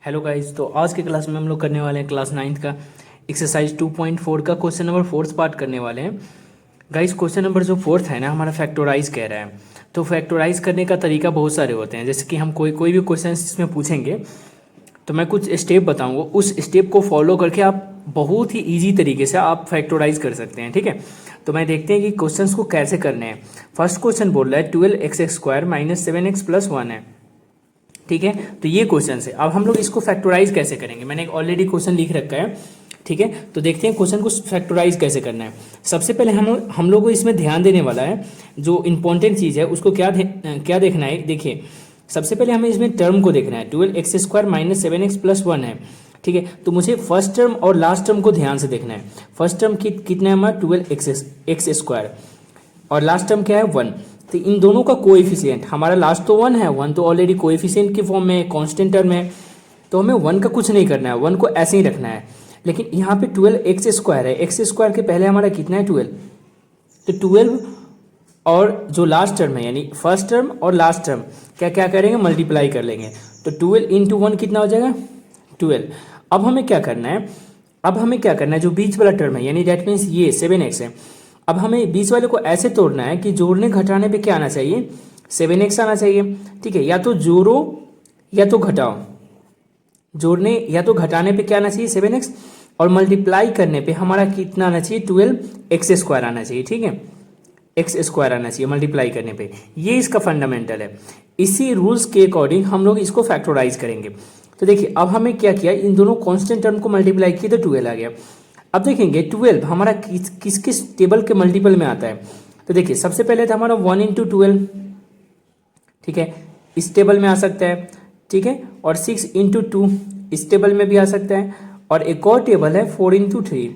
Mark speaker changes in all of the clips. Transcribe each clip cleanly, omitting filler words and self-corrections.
Speaker 1: Hello guys. तो आज के क्लास में हम लोग करने वाले हैं क्लास 9th का एक्सरसाइज 2.4 का क्वेश्चन नंबर 4 पार्ट करने वाले हैं। गाइस क्वेश्चन नंबर जो 4 है ना, हमारा फैक्टोराइज कह रहा है। तो फैक्टोराइज करने का तरीका बहुत सारे होते हैं। जैसे कि हम कोई भी क्वेश्चन इसमें पूछेंगे तो मैं कुछ स्टेप बताऊंगा, उस स्टेप को फॉलो करके आप बहुत ही ईजी तरीके से आप फैक्टोराइज कर सकते हैं। ठीक है, तो मैं देखते हैं कि क्वेश्चंस को कैसे करने हैं। फर्स्ट क्वेश्चन बोल रहा है 12x² माइनस 7x प्लस 1 है। ठीक है, तो ये क्वेश्चन है। अब हम लोग इसको फैक्टोराइज कैसे करेंगे, मैंने एक ऑलरेडी क्वेश्चन लिख रखा है। ठीक है, तो देखते हैं क्वेश्चन को फैक्टोराइज कैसे करना है। सबसे पहले हम लोग को इसमें ध्यान देने वाला है, जो इंपॉर्टेंट चीज़ है उसको क्या देखना है। देखिए, सबसे पहले हमें इसमें टर्म को देखना है। 12x² माइनस 7x प्लस 1 है। ठीक है, तो मुझे फर्स्ट टर्म और लास्ट टर्म को ध्यान से देखना है। फर्स्ट टर्म कितना है हमारा 12x² और लास्ट टर्म क्या है 1। तो इन दोनों का कोएफिशिएंट, हमारा लास्ट तो 1 है, 1 तो ऑलरेडी कोएफिशिएंट के फॉर्म में कांस्टेंट टर्म है, तो हमें 1 का कुछ नहीं करना है, 1 को ऐसे ही रखना है। लेकिन यहाँ पे 12x² है, x² के पहले हमारा कितना है 12, तो 12 और जो लास्ट टर्म है यानी फर्स्ट टर्म और लास्ट टर्म क्या करेंगे, मल्टीप्लाई कर लेंगे। तो 12 इंटू 1 कितना हो जाएगा 12। अब हमें क्या करना है, जो बीच वाला टर्म है यानी डेट मीन्स ये 7x है। अब हमें बीच वाले को ऐसे तोड़ना है कि जोड़ने घटाने पे क्या आना चाहिए, 7x आना चाहिए। ठीक है, या तो जोड़ो या तो घटाओ, जोड़ने या तो घटाने पे क्या आना चाहिए 7x, और मल्टीप्लाई करने पे हमारा कितना आना चाहिए 12x² आना चाहिए। ठीक है, x² आना चाहिए मल्टीप्लाई करने पे, ये इसका फंडामेंटल है। इसी रूल्स के अकॉर्डिंग हम लोग इसको फैक्टराइज करेंगे। तो देखिए, अब हमें क्या किया, इन दोनों कांस्टेंट टर्म को मल्टीप्लाई किया तो 12 आ गया। अब देखेंगे 12 हमारा किस किस टेबल के मल्टीपल में आता है। तो देखिए, सबसे पहले था हमारा 1 इंटू 12। ठीक है, इस टेबल में आ सकता है। ठीक है, और 6 इंटू 2 इस टेबल में भी आ सकता है। और एक और टेबल है 4 इंटू 3।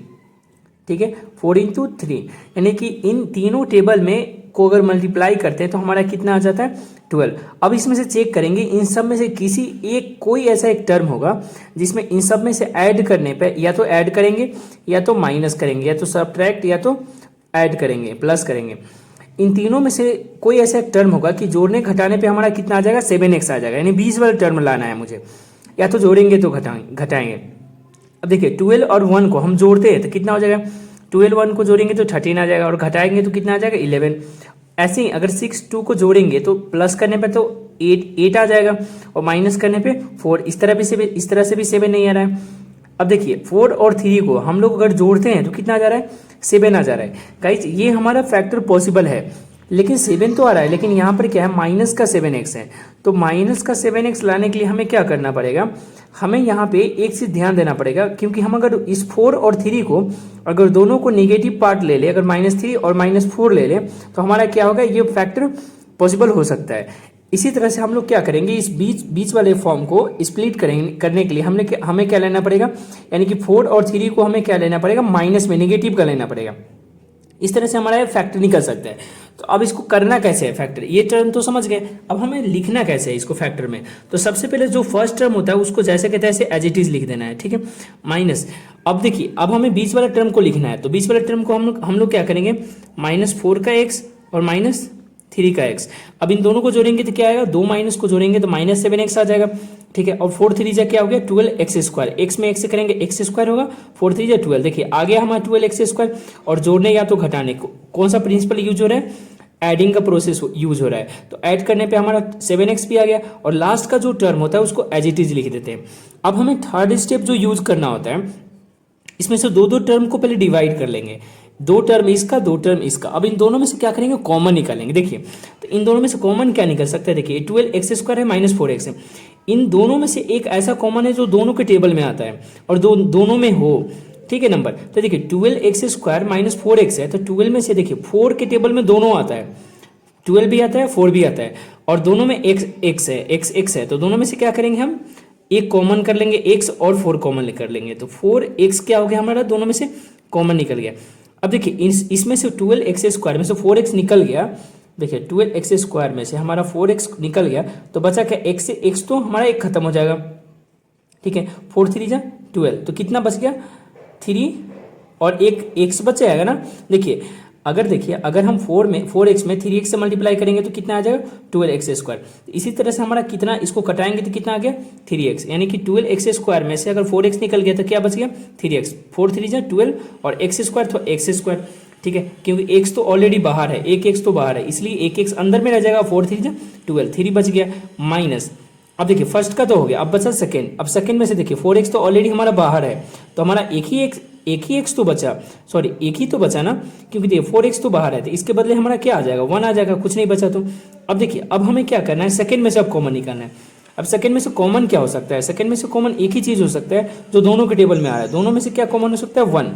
Speaker 1: ठीक है, 4 इंटू 3, यानी कि इन तीनों टेबल में को अगर मल्टीप्लाई करते हैं तो हमारा कितना आ जाता है 12। अब इसमें से चेक करेंगे, इन सब में से किसी एक कोई ऐसा एक टर्म होगा जिसमें इन सब में से ऐड करने पे या तो ऐड करेंगे या तो माइनस करेंगे या तो सब्ट्रैक्ट या तो ऐड करेंगे प्लस करेंगे। इन तीनों में से कोई ऐसा एक टर्म होगा कि जोड़ने घटाने पे हमारा कितना आ जाएगा 7x आ जाएगा, यानी 20 वाला टर्म लाना है मुझे। या तो जोड़ेंगे तो घटाएंगे। अब देखिए 12 और 1 को हम जोड़ते हैं तो कितना हो जाएगा, 12 1 को जोड़ेंगे तो 13 आ जाएगा और घटाएंगे तो कितना आ जाएगा 11। ऐसे ही अगर 6 2 को जोड़ेंगे तो प्लस करने पे तो 8 आ जाएगा और माइनस करने पे 4। इस तरह से भी 7 नहीं आ रहा है। अब देखिए 4 और 3 को हम लोग अगर जोड़ते हैं तो कितना आ जा रहा है 7 आ जा रहा है। गाइज ये हमारा फैक्टर पॉसिबल है, लेकिन 7 तो आ रहा है, लेकिन यहाँ पर क्या है माइनस का 7x है। तो माइनस का 7x लाने के लिए हमें क्या करना पड़ेगा, हमें यहाँ पे एक चीज ध्यान देना पड़ेगा, क्योंकि हम अगर इस 4 और 3 को अगर दोनों को नेगेटिव पार्ट ले ले, अगर -3 और -4 ले ले तो हमारा क्या होगा, ये फैक्टर पॉसिबल हो सकता है। इसी तरह से हम लोग क्या करेंगे, इस बीच वाले फॉर्म को स्प्लिट करने के लिए हमें क्या लेना पड़ेगा, यानी कि 4 और 3 को हमें क्या लेना पड़ेगा, माइनस में नेगेटिव का लेना पड़ेगा। इस तरह से हमारा फैक्टर निकल सकता है। तो अब इसको करना कैसे है फैक्टर, ये टर्म तो समझ गए, अब हमें लिखना कैसे है इसको फैक्टर में। तो सबसे पहले जो फर्स्ट टर्म होता है उसको जैसे कहते हैं ऐसे एज इट इज लिख देना है। ठीक है, माइनस। अब देखिए, अब हमें बीच वाला टर्म को लिखना है, तो बीच वाला टर्म को हम लोग क्या करेंगे, -4 का x और -3 का x। अब इन दोनों को जोड़ेंगे तो क्या आएगा, 2 माइनस को जोड़ेंगे तो -7x आ जाएगा। ठीक है, और 4 3 जा क्या हो गया 12x², x में x से करेंगे x² होगा, 4 3 जा 12। देखिए आ गया हमारा 12x²। और जोड़ने या तो घटाने को कौन सा प्रिंसिपल यूज हो रहा है, एडिंग का प्रोसेस यूज हो रहा है। तो ऐड करने पे हमारा 7x भी आ गया, और लास्ट का जो टर्म होता है उसको एज इट इज लिख देते हैं। अब हमें थर्ड स्टेप जो यूज करना होता है, इसमें से दो टर्म को पहले डिवाइड कर लेंगे, 2 टर्म इसका 2 टर्म इसका। अब इन दोनों में से क्या करेंगे, कॉमन निकालेंगे। देखिए, तो इन दोनों में से कॉमन क्या निकल सकता है, देखिए 12x² है -4x है। इन दोनों में से एक ऐसा कॉमन है जो दोनों के टेबल में आता है और दोनों में हो। ठीक है नंबर, तो देखिए 12x² -4x है, तो 12 में से देखिए 4 के टेबल में दोनों आता है, 12 भी आता है 4 भी आता है, और दोनों में x है। तो दोनों में से क्या करेंगे, हम एक कॉमन कर लेंगे, x और 4 कॉमन कर लेंगे, तो 4x क्या हो गया हमारा, दोनों में से कॉमन निकल गया। अब देखिए इसमें से 12x² में से 4x निकल गया। देखिए 12x² में से हमारा 4x निकल गया, तो बचा क्या, x तो हमारा एक खत्म हो जाएगा। ठीक है, 4 3 जा 12, तो कितना बच गया 3 और एक x बच जाएगा ना। देखिए अगर देखिए अगर हम 4x में 3x से मल्टीप्लाई करेंगे तो कितना आ जाएगा 12x²। इसी तरह से हमारा कितना इसको कटाएंगे तो कितना आ गया 3x, यानी कि 12x² में से अगर 4x निकल गया तो क्या बच गया 3x, 4 3 जा 12 और x² तो x², ठीक है, क्योंकि x तो ऑलरेडी बाहर है, एक x तो बाहर है, इसलिए एक x अंदर में रह जाएगा, 4 3 जा 12, 3 बच गया माइनस। अब देखिए फर्स्ट का तो हो गया, अब बचा सेकंड। अब सेकंड में से देखिए 4x तो ऑलरेडी हमारा बाहर है, तो हमारा एक ही x तो बचा, सॉरी एक ही तो बचा ना, क्योंकि देखिए 4x तो बाहर है, तो इसके बदले हमारा क्या आ जाएगा 1 आ जाएगा, कुछ नहीं बचा। तो अब देखिए अब हमें क्या करना है, सेकंड में से अब कॉमन निकालना है। अब सेकंड में से कॉमन क्या हो सकता है, सेकंड में से कॉमन एक ही चीज हो सकता है जो दोनों के टेबल में आ रहा है। दोनों में से क्या कॉमन हो सकता है 1,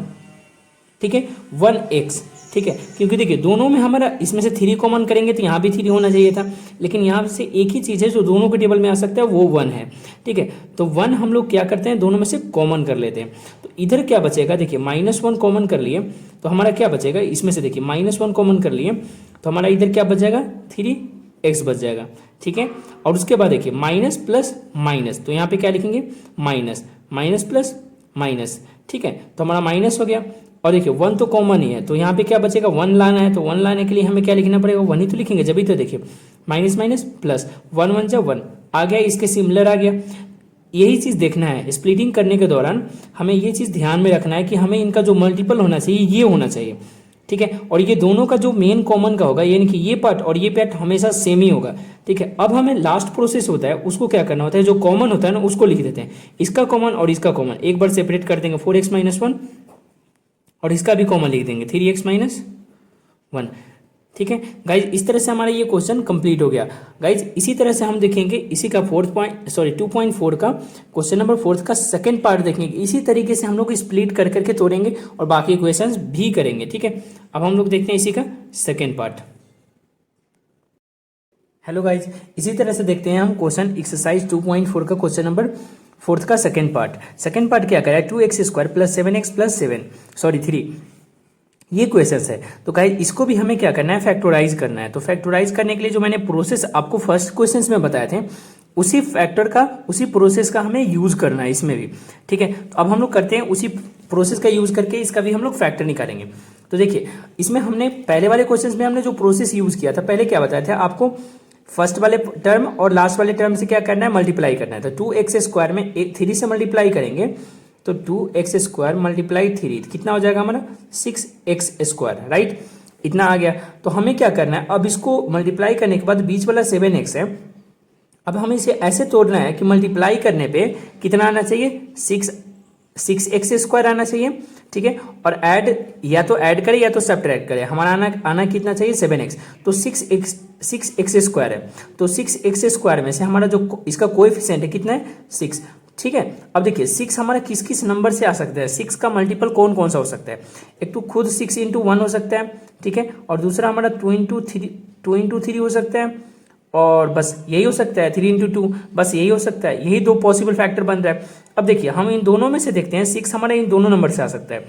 Speaker 1: ठीक है, 1x, ठीक है, क्योंकि देखिए दोनों में हमारा इसमें से 3 कॉमन करेंगे तो यहाँ भी 3 होना चाहिए था, लेकिन यहाँ से एक ही चीज़ है जो दोनों के टेबल में आ सकता है, वो 1 है, ठीक है। तो 1 हम लोग क्या करते हैं, दोनों में से कॉमन कर लेते हैं। तो इधर क्या बचेगा, देखिए -1 कॉमन कर लिए तो हमारा क्या बचेगा, इसमें से देखिए -1 कॉमन कर लिए तो हमारा इधर क्या बच जाएगा 3x बच जाएगा, ठीक है। और उसके बाद देखिए माइनस प्लस माइनस, तो यहाँ पे क्या लिखेंगे माइनस, माइनस प्लस माइनस, ठीक है, तो हमारा माइनस हो गया। और देखिए 1 तो कॉमन ही है, तो यहाँ पे क्या बचेगा 1 लाना है, तो 1 लाने के लिए हमें क्या लिखना पड़ेगा 1 ही तो लिखेंगे, जब ही तो देखिए माइनस माइनस प्लस 1 1 जा 1 आ गया, इसके सिमिलर आ गया। यही चीज़ देखना है स्प्लिटिंग करने के दौरान, हमें ये चीज़ ध्यान में रखना है कि हमें इनका जो मल्टीपल होना चाहिए ये होना चाहिए, ठीक है। और ये दोनों का जो मेन कॉमन का होगा, यानी कि ये पार्ट और ये पार्ट हमेशा सेम ही होगा, ठीक है। अब हमें लास्ट प्रोसेस होता है, उसको क्या करना होता है, जो कॉमन होता है ना उसको लिख देते हैं, इसका कॉमन और इसका कॉमन एक बार सेपरेट कर देंगे 4x - 1 और इसका भी कॉमन लिख देंगे 3x - 1, ठीक है गाइज। इस तरह से हमारा ये क्वेश्चन कंप्लीट हो गया गाइज। इसी तरह से हम देखेंगे इसी का 2.4 का क्वेश्चन नंबर 4 का सेकंड पार्ट देखेंगे। इसी तरीके से हम लोग स्प्लिट कर करके तोड़ेंगे और बाकी क्वेश्चंस भी करेंगे, ठीक है। अब हम लोग देखते हैं इसी का सेकंड पार्ट। हेलो गाइज, इसी तरह से देखते हैं हम क्वेश्चन एक्सरसाइज 2.4 का क्वेश्चन नंबर 4 का सेकंड पार्ट क्या करा है 2x² + 7x + 3 ये क्वेश्चन है। तो गाइस इसको भी हमें क्या करना है फैक्टराइज करना है। तो फैक्टराइज करने के लिए जो मैंने प्रोसेस आपको फर्स्ट क्वेश्चंस में बताए थे उसी उसी प्रोसेस का हमें यूज करना है इसमें भी, ठीक है। तो अब हम लोग करते हैं उसी प्रोसेस का यूज करके इसका भी हम लोग फैक्टर निकालेंगे। तो देखिए इसमें हमने पहले वाले क्वेश्चंस में हमने जो प्रोसेस यूज किया था, पहले क्या बताया था आपको, फर्स्ट वाले टर्म और लास्ट वाले टर्म से क्या करना है मल्टीप्लाई करना है। तो 2x² में 3 से मल्टीप्लाई करेंगे तो 2x² × 3 कितना हो जाएगा हमारा 6x², राइट, इतना आ गया। तो हमें क्या करना है, अब इसको मल्टीप्लाई करने के बाद बीच वाला 7x है, अब हमें इसे ऐसे तोड़ना है कि मल्टीप्लाई करने पे कितना आना चाहिए 6x² आना चाहिए, ठीक है। और ऐड या तो ऐड करें या तो सब्ट्रैक्ट करें, हमारा आना कितना चाहिए 7x। तो 6x² है, तो 6x² में से हमारा जो इसका कोएफिशिएंट है कितना है 6, ठीक है। अब देखिए 6 हमारा किस किस नंबर से आ सकता है, 6 का मल्टीपल कौन कौन सा हो सकता है, एक तो खुद 6 × 1 हो सकता है, ठीक है, और दूसरा हमारा 2 × 3 हो सकता है, और बस यही हो सकता है 3 × 2, बस यही हो सकता है, यही दो पॉसिबल फैक्टर बन रहा है। अब देखिए हम इन दोनों में से देखते हैं, 6 हमारा इन दोनों नंबर से आ सकता है।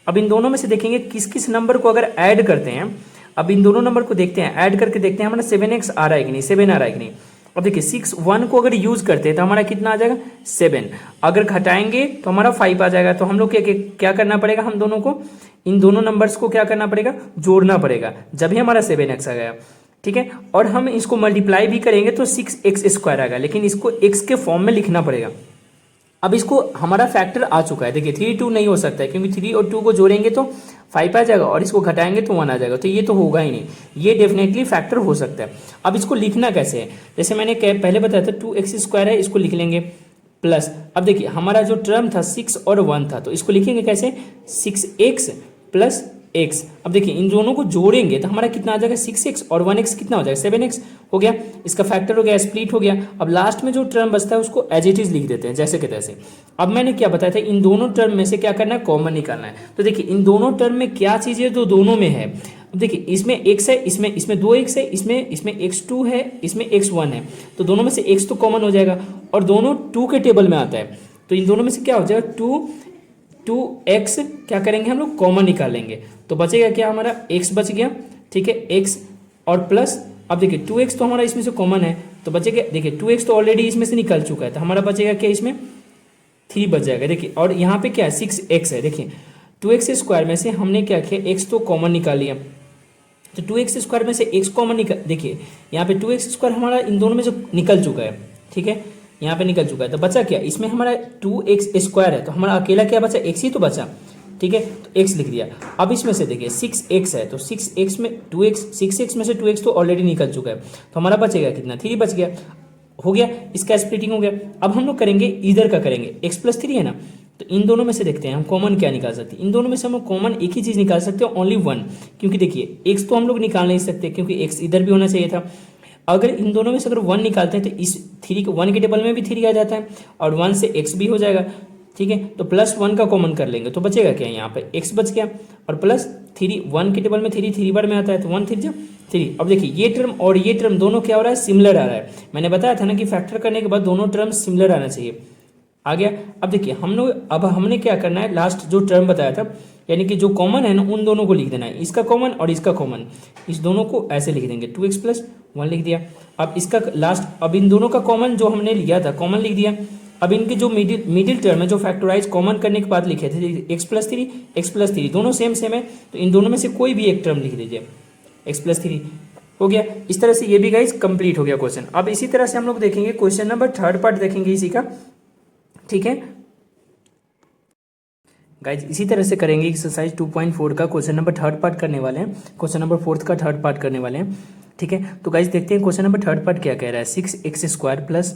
Speaker 1: अब इन दोनों में से देखेंगे किस किस नंबर को अगर ऐड करते हैं, अब इन दोनों नंबर को देखते हैं, ऐड करके देखते हैं हमारा 7x आ रहा है कि नहीं, 7 आ रहा है कि नहीं। अब देखिए 6 1 को अगर यूज करते हैं तो हमारा कितना आ जाएगा 7, अगर घटाएंगे तो हमारा 5 आ जाएगा। तो हम लोग क्या करना पड़ेगा, हम दोनों को इन दोनों नंबर्स को क्या करना पड़ेगा जोड़ना पड़ेगा, जब ही हमारा 7x आ गया, ठीक है। और हम इसको मल्टीप्लाई भी करेंगे तो 6x² आएगा, लेकिन इसको x के फॉर्म में लिखना पड़ेगा। अब इसको हमारा फैक्टर आ चुका है, देखिए 3 2 नहीं हो सकता है क्योंकि 3 और 2 को जोड़ेंगे तो 5 आ जाएगा और इसको घटाएंगे तो 1 आ जाएगा, तो ये तो होगा ही नहीं, ये डेफिनेटली फैक्टर हो सकता है। अब इसको लिखना कैसे है, जैसे मैंने पहले बताया था 2x² है, इसको लिख लेंगे प्लस, अब देखिए हमारा जो टर्म था 6 और 1 था, तो इसको लिखेंगे कैसे 6x + x। अब देखिए इन दोनों को जोड़ेंगे तो हमारा कितना आ जाएगा 6x और 1x कितना हो जाएगा 7x हो गया, इसका फैक्टर हो गया, स्प्लिट हो गया। अब लास्ट में जो टर्म बचता है उसको एज इट इज लिख देते हैं जैसे के तैसे। अब मैंने क्या बताया था, इन दोनों टर्म में से क्या करना है कॉमन निकालना है। तो देखिए इन दोनों टर्म में क्या चीज़ है जो दोनों में है, अब देखिए इसमें x है, इसमें 2x है, इसमें x2 है, इसमें x1 है, तो दोनों में से x तो कॉमन हो जाएगा और दोनों 2 के टेबल में आता है, तो इन दोनों में से क्या हो जाएगा 2x क्या करेंगे हम लोग कॉमन निकालेंगे, तो बचेगा क्या हमारा x बच गया, ठीक है, x और प्लस, अब देखिए 2x तो हमारा इसमें से कॉमन है तो बचेगा, देखिए 2x तो ऑलरेडी इसमें से निकल चुका है, तो हमारा बचेगा क्या इसमें 3 बच जाएगा। देखिए और यहाँ पे क्या है 6x है, देखिए 2x² में से हमने क्या किया x तो कॉमन निकाल लिया, तो 2x² में से x कॉमन निकल, देखिए यहाँ पे 2x² हमारा इन दोनों में से निकल चुका है, ठीक है, यहाँ पे निकल चुका है। तो बचा क्या, इसमें हमारा 2x² है, तो हमारा अकेला क्या बचा, x ही तो बचा, ठीक है, तो x लिख दिया। अब इसमें से देखिए 6x है, तो 6x में 2x, 6x में से 2x तो ऑलरेडी निकल चुका है, तो हमारा बचेगा कितना, 3 बच गया, हो गया, इसका स्प्लिटिंग हो गया। अब हम लोग करेंगे इधर का करेंगे, x+3 है ना, तो इन दोनों में से देखते हैं हम कॉमन क्या निकाल सकते हैं। इन दोनों में से हम कॉमन एक ही चीज़ निकाल सकते हैं, ओनली 1, क्योंकि देखिए x तो हम लोग निकाल नहीं सकते क्योंकि x इधर भी होना चाहिए था। अगर इन दोनों में से अगर 1 निकालते हैं तो इस 3 के 1 के टेबल में भी 3 आ जाता है और 1 से x भी हो जाएगा, ठीक है, तो +1 का कॉमन कर लेंगे तो बचेगा क्या, यहाँ पे x बच गया और +3, 1 के टेबल में 3 बार में आता है, तो 1 3 3। अब देखिए ये टर्म और ये टर्म दोनों क्या हो रहा है, सिमिलर आ रहा है। मैंने बताया था ना कि फैक्टर करने के बाद दोनों टर्म सिमिलर आना चाहिए, आ गया। अब देखिए हम लोग, अब हमने क्या करना है, लास्ट जो टर्म बताया था, यानी कि जो कॉमन है ना उन दोनों को लिख देना है, इसका कॉमन और इसका कॉमन, इस दोनों को ऐसे लिख देंगे, 2x+1 लिख दिया। अब इसका लास्ट, अब इन दोनों का कॉमन जो हमने लिया था कॉमन लिख दिया। अब इनके जो मिडिल टर्म है जो फैक्टराइज कॉमन करने के बाद लिखे थे x+3 दोनों सेम है, तो इन दोनों में से कोई भी एक टर्म लिख दीजिए, x+3 हो गया। इस तरह से ये भी गाइस कंप्लीट हो गया क्वेश्चन। अब इसी तरह से हम लोग देखेंगे क्वेश्चन नंबर 3 पार्ट देखेंगे इसी का, ठीक है गाइज, इसी तरह से करेंगे एक्सरसाइज 2.4 का क्वेश्चन नंबर 3 पार्ट करने वाले हैं, क्वेश्चन नंबर 4 का 3 पार्ट करने वाले हैं, ठीक है। तो गाइज देखते हैं क्वेश्चन नंबर 3 पार्ट क्या कह रहा है, 6x² +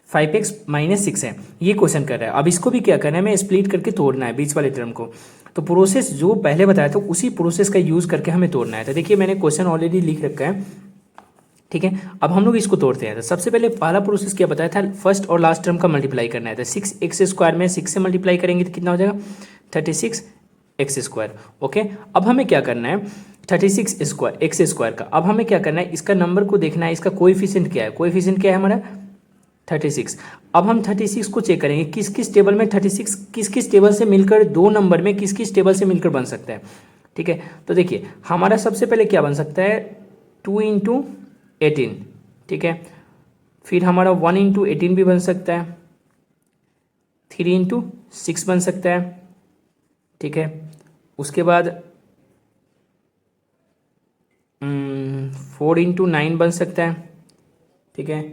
Speaker 1: 5x - 6 है, ये क्वेश्चन कर रहा है। अब इसको भी क्या करना है, हमें स्प्लिट करके तोड़ना है बीच वाले टर्म को। तो प्रोसेस जो पहले बताया था उसी प्रोसेस का यूज करके हमें तोड़ना है। तो देखिए मैंने क्वेश्चन ऑलरेडी लिख रखा है, ठीक है। अब हम लोग इसको तोड़ते हैं। तो सबसे पहले पहला प्रोसेस क्या बताया था, फर्स्ट और लास्ट टर्म का मल्टीप्लाई करना है। तो 6x² में 6 से मल्टीप्लाई करेंगे तो कितना हो जाएगा, 36x², ओके। अब हमें क्या करना है, 36x² का, अब हमें क्या करना है, इसका नंबर को देखना है, इसका कोएफिशिएंट क्या है, कोएफिशिएंट क्या है हमारा 36। अब हम 36 को चेक करेंगे किस किस टेबल में 36 किस किस टेबल से मिलकर, दो नंबर में किस किस टेबल से मिलकर बन सकता है, ठीक है। तो देखिए हमारा सबसे पहले क्या बन सकता है, 2 × 18, ठीक है। फिर हमारा 1 × 18 भी बन सकता है, 3 × 6 बन सकता है, ठीक है। उसके बाद 4 × 9 बन सकता है, ठीक है।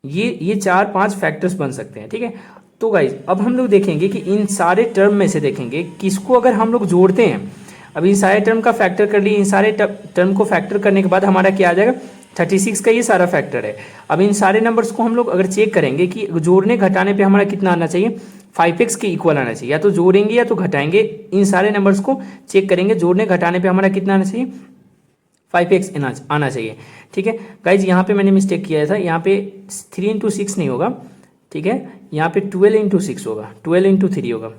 Speaker 1: ये 4-5 फैक्टर्स बन सकते हैं, ठीक है। तो गाइज अब हम लोग देखेंगे कि इन सारे टर्म में से देखेंगे किसको अगर हम लोग जोड़ते हैं। अब इन सारे टर्म का फैक्टर कर लिए, इन सारे टर्म को फैक्टर करने के बाद हमारा क्या आ जाएगा, 36 का ये सारा फैक्टर है। अब इन सारे नंबर्स को हम लोग अगर चेक करेंगे कि जोड़ने घटाने पे हमारा कितना आना चाहिए, 5x के इक्वल आना चाहिए, या तो जोड़ेंगे या तो घटाएंगे। इन सारे नंबर्स को चेक करेंगे, जोड़ने घटाने पे हमारा कितना आना चाहिए, 5x आना चाहिए, ठीक है। गाइज यहाँ पे मैंने मिस्टेक किया था, यहाँ पे 3 × 6 नहीं होगा, ठीक है, यहाँ पे 12 × 6 होगा, 12 × 3 होगा,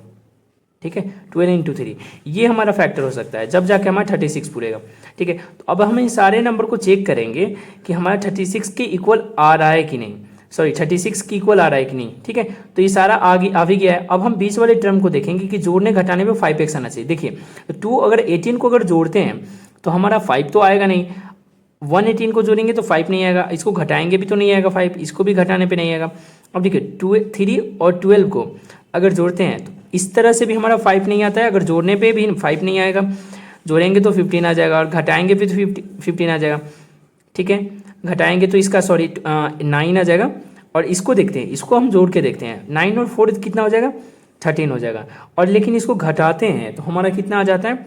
Speaker 1: ठीक है, 12 × 3 ये हमारा फैक्टर हो सकता है जब जाके हमारा 36 पूरेगा, ठीक है। तो अब हम इन सारे नंबर को चेक करेंगे कि हमारा 36 के इक्वल आ रहा है कि नहीं, सॉरी 36 के इक्वल आ रहा है कि नहीं, ठीक है। तो ये सारा आ भी गया है। अब हम बीच वाले टर्म को देखेंगे कि जोड़ने घटाने में 5x आना चाहिए। देखिए 2 अगर 18 को अगर जोड़ते हैं तो हमारा 5 तो आएगा नहीं, 118 को जोड़ेंगे तो 5 नहीं आएगा, इसको घटाएंगे भी तो नहीं आएगा 5, इसको भी घटाने पे नहीं आएगा। अब देखिए 3 और 12 को अगर जोड़ते हैं तो इस तरह से भी हमारा 5 नहीं आता है, अगर जोड़ने पे भी 5 नहीं आएगा, जोड़ेंगे तो 15 आ जाएगा और घटाएंगे भी तो 15 आ जाएगा, ठीक है। घटाएंगे तो इसका 9 आ जाएगा। और इसको देखते हैं, इसको हम जोड़ के देखते हैं, 9 और 4 कितना हो जाएगा, 13 हो जाएगा। और लेकिन इसको घटाते हैं तो हमारा कितना आ जाता है,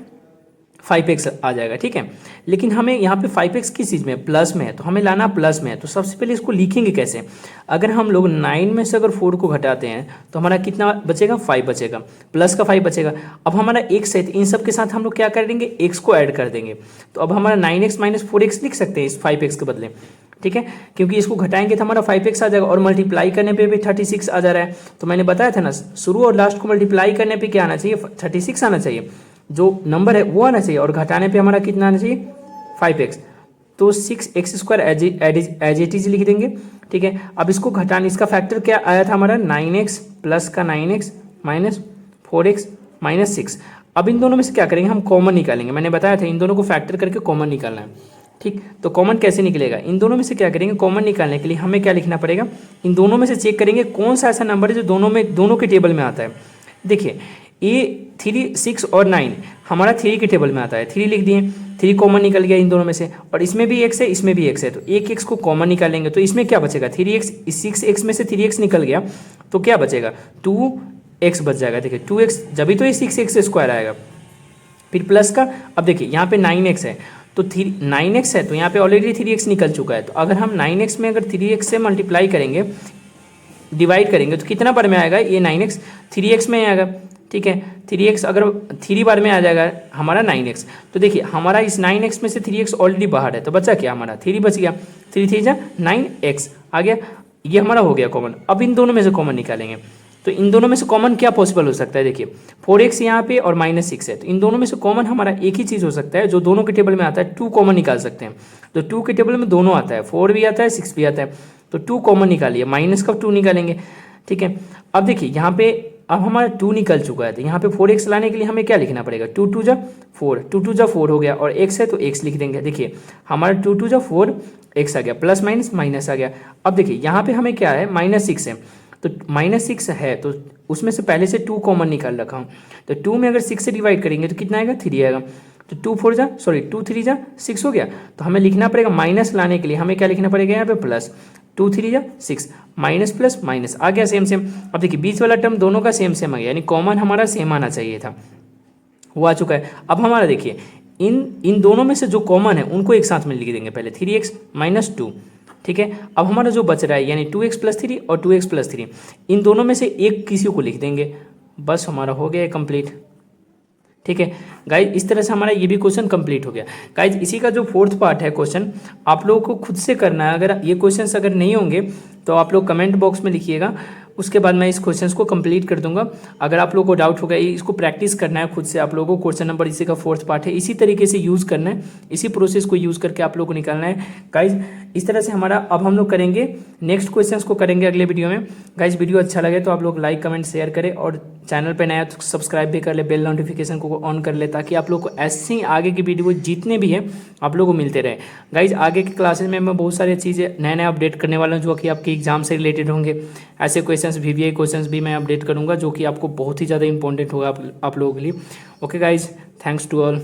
Speaker 1: 5x आ जाएगा, ठीक है। लेकिन हमें यहाँ पे 5x किस चीज़ में, प्लस में है, तो हमें लाना प्लस में है। तो सबसे पहले इसको लिखेंगे कैसे, अगर हम लोग 9 में से अगर 4 को घटाते हैं तो हमारा कितना बचेगा, 5 बचेगा, प्लस का 5 बचेगा। अब हमारा x है, इन सब के साथ हम लोग क्या कर देंगे, x को ऐड कर देंगे। तो अब हमारा 9x - 4x लिख सकते हैं इस 5x के बदले, ठीक है, क्योंकि इसको घटाएंगे तो हमारा 5x आ जाएगा और मल्टीप्लाई करने पे भी 36 आ जा रहा है। तो मैंने बताया था ना, शुरू और लास्ट को मल्टीप्लाई करने पे क्या आना चाहिए, 36 आना चाहिए, जो नंबर है वो आना चाहिए, और घटाने पे हमारा कितना आना चाहिए, 5x। तो 6x² एज इट इज लिख देंगे, ठीक है। अब इसको घटाने, इसका फैक्टर क्या आया था हमारा, 9x प्लस का 9x माइनस 4x माइनस 6। अब इन दोनों में से क्या करेंगे, हम कॉमन निकालेंगे। मैंने बताया था इन दोनों को फैक्टर करके कॉमन निकालना है, ठीक। तो कॉमन कैसे निकलेगा, इन दोनों में से क्या करेंगे, कॉमन निकालने के लिए हमें क्या लिखना पड़ेगा, इन दोनों में से चेक करेंगे कौन सा ऐसा नंबर है जो दोनों के टेबल में आता है। देखिए ये 3, 6 और 9 हमारा 3 के टेबल में आता है, 3 लिख दिए। 3 कॉमन निकल गया इन दोनों में से, और इसमें भी x है, इसमें भी x है, तो एक x को कॉमन निकालेंगे तो इसमें क्या बचेगा 3x, 6x में से 3x निकल गया तो क्या बचेगा 2x बच जाएगा। देखिए 2x जब भी तो ये 6x स्क्वायर आएगा, फिर प्लस का, अब देखिए यहाँ पे 9x है तो 9x है तो यहाँ पे ऑलरेडी 3x निकल चुका है, तो अगर हम 9x में अगर 3x से मल्टीप्लाई करेंगे, डिवाइड करेंगे तो कितना बार में आएगा ये 9x 3x में आएगा, ठीक है। 3x अगर 3 बार में आ जाएगा हमारा 9x, तो देखिए हमारा इस 9x में से 3x ऑलरेडी बाहर है, तो बचा क्या हमारा 3 बच गया, 3 3 जा 9x आ गया, ये हमारा हो गया कॉमन। अब इन दोनों में से कॉमन निकालेंगे, तो इन दोनों में से कॉमन क्या पॉसिबल हो सकता है, देखिए 4x यहाँ पे और -6 है, तो इन दोनों में से कॉमन हमारा एक ही चीज़ हो सकता है जो दोनों के टेबल में आता है, 2 कॉमन निकाल सकते हैं। तो 2 के टेबल में दोनों आता है, 4 भी आता है 6 भी आता है, तो 2 कॉमन निकालिए, माइनस का 2 निकालेंगे, ठीक है। अब देखिए यहाँ पे अब हमारा 2 निकल चुका है, तो यहाँ पे 4x लाने के लिए हमें क्या लिखना पड़ेगा, 2 2 जा 4, 2 2 जा 4 हो गया, और x है तो x लिख देंगे। देखिए हमारा 2 2 जा 4 x आ गया, प्लस माइनस माइनस आ गया। अब देखिए यहाँ पे हमें क्या है -6 है, तो -6 है तो उसमें से पहले से 2 कॉमन निकाल रखा हूँ, तो 2 में अगर 6 से डिवाइड करेंगे तो कितना आएगा 3 आएगा, तो 2 3 जा 6 हो गया, तो हमें लिखना पड़ेगा माइनस लाने के लिए हमें क्या लिखना पड़ेगा यहाँ पे प्लस, 2 3 जा 6, माइनस प्लस माइनस आ गया सेम सेम। अब देखिए बीच वाला टर्म दोनों का सेम सेम आ गया, यानी कॉमन हमारा सेम आना चाहिए था, वो आ चुका है। अब हमारा देखिए इन दोनों में से जो कॉमन है उनको एक साथ में लिख देंगे, पहले 3x - 2, ठीक है। अब हमारा जो बच रहा है यानी 2x + 3 और 2x + 3, इन दोनों में से एक किसी को लिख देंगे, बस हमारा हो गया कंप्लीट, ठीक है गाइज। इस तरह से हमारा ये भी क्वेश्चन कंप्लीट हो गया। गाइज इसी का जो 4th पार्ट है क्वेश्चन आप लोगों को खुद से करना है, अगर ये क्वेश्चंस अगर नहीं होंगे तो आप लोग कमेंट बॉक्स में लिखिएगा, उसके बाद मैं इस क्वेश्चंस को कंप्लीट कर दूंगा। अगर आप लोगों को डाउट होगा इसको प्रैक्टिस करना है खुद से आप लोगों को, क्वेश्चन नंबर इसी का 4th पार्ट है, इसी तरीके से यूज़ करना है, इसी प्रोसेस को यूज़ करके आप लोगों को निकालना है गाइज। इस तरह से हमारा अब हम लोग करेंगे नेक्स्ट क्वेश्चंस को करेंगे अगले वीडियो में। गाइज वीडियो अच्छा लगे तो आप लोग लाइक कमेंट शेयर करें, और चैनल पे नया तो सब्सक्राइब भी कर ले, बेल नोटिफिकेशन को ऑन कर ले, ताकि आप लोग को ऐसे ही आगे की वीडियो जितने भी हैं आप लोग को मिलते रहे। गाइज आगे की क्लासेस में मैं बहुत सारी चीज़ें नए अपडेट करने वाला हूँ जो कि आपके एग्जाम से रिलेटेड होंगे। ऐसे क्वेश्चंस VVI क्वेश्चंस भी मैं अपडेट करूँगा जो कि आपको बहुत ही ज़्यादा इंपॉर्टेंट होगा आप लोगों के लिए। Okay guys, thanks to all.